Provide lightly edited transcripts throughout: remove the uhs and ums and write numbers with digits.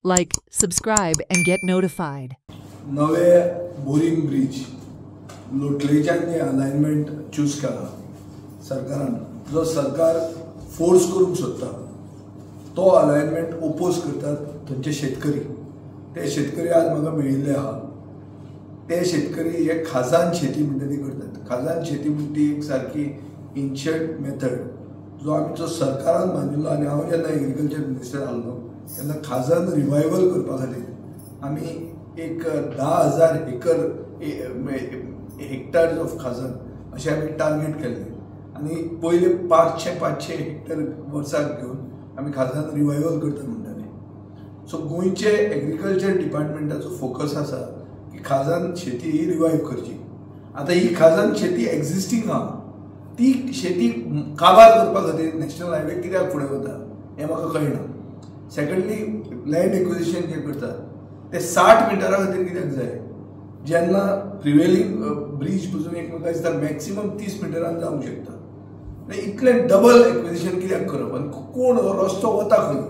Like, subscribe, and get notified. नवे boring bridge लोटलेच्यान जे alignment choose केला सरकारान, जो सरकार फोर्स करूंक सोदता तो अलायनमेंट ओपोज करतात थंयचे शेतकरी. ते शेतकरी आज म्हाका मेळिल्ले आहा. ते शेतकरी हे खाजन शेती म्हणटा ती करतात. खाजन शेती म्हणजे ती एक सारकी एन्शियंट मेथड जो आमचो सरकारान बांदिल्लो. आनी हांव जेन्ना एग्रीकल्चर मिनिस्टर आसलो तेन्ना खाजन रिवायवल करपा खातीर आमी एक 10,000 एकर हेक्टर्स ऑफ खाजन अशें आमी टार्गेट केल्लें. आनी पयले 500 हेक्टर वर्साक घेवन आमी खाजन रिवायवल करता म्हणटाले. सो गोंयचे एग्रीकल्चर डिपार्टमेंटाचो फोकस आसा की खाजन शेती ही रिवायव करची. आतां ही खाजन शेती एक्झिस्टींग आहा, ती शेती काबार करपा खातीर नॅशनल हायवे कित्याक फुडें वता हें म्हाका कळना. सेकंडली लँड एक्विजिशन जे करतात ते 60 मिटरा खातीर कित्याक जाय, जेन्ना प्रिवेलिंग ब्रिज पसून एक म्हाका दिसता मॅक्सिमम 30 मिटरान जावंक शकता. इतलें डबल एक्विजिशन कित्याक करप आनी कोण रस्तो वता खंय.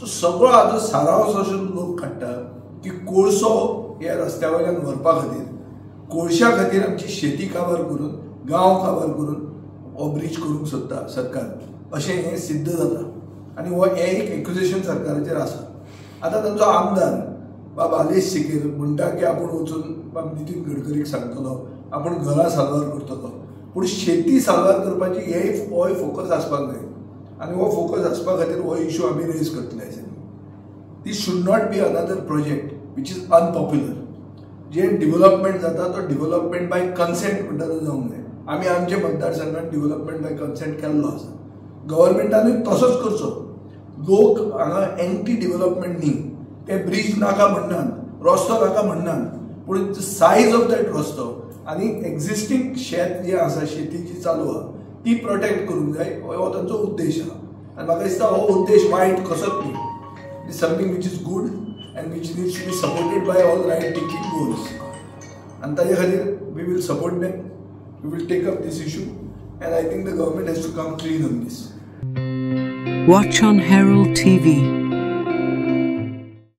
सो सगळो हाजो सारांश असो लोक काडटा की कोळसो ह्या रस्त्या वयल्यान व्हरपा खातीर, कोळशा खातीर आमची शेती काबार करून, गांव काबार करून हो ब्रिज करूंक सोदता सरकार, अशें हें सिद्ध जाता. आनी हो एक एक्विजिशन सरकाराचेर आसा. आतां तांचो आमदार बाब आलेश सिकेर म्हणटा की आपूण वचून बाब नितीन गडकरीक सांगतलो, आपूण घरां साल्वार करतलो. पूण शेती साल्वार करपाची हो फोकस आसपाक जाय. आनी हो फोकस आसपा खातीर हो इश्यू आमी रेज करतले. This should not be another project which is unpopular. जे डेव्हलपमेंट जाता तो डेव्हलपमेंट बाय कन्सेंट म्हणटा तो जावंक जाय. आमी आमच्या मतदारसंघात डेव्हलपमेंट बाय कन्सेंट केल्लो आसा. गव्हर्मेंटानूय तसोच करचो. लोक हांगा एंटी डेव्हलपमेंट न्ही, ते ब्रिज नाका म्हणनात, रस्तो नाका म्हणनात, पूण सायज ऑफ दॅट रस्तो आनी एक्झिस्टींग शेत जे आसा, शेती जी चालू आहा ती प्रोटेक्ट करूंक जाय, हो तांचो उद्देश आहा. आनी म्हाका दिसता हो उद्देश वायट कसोच न्ही. It is something which is good and which needs to be supported by all right thinking goals. आनी ताजे खातीर we will support them. We will take up this issue and I think the government has to come clean on this. Watch on Herald TV.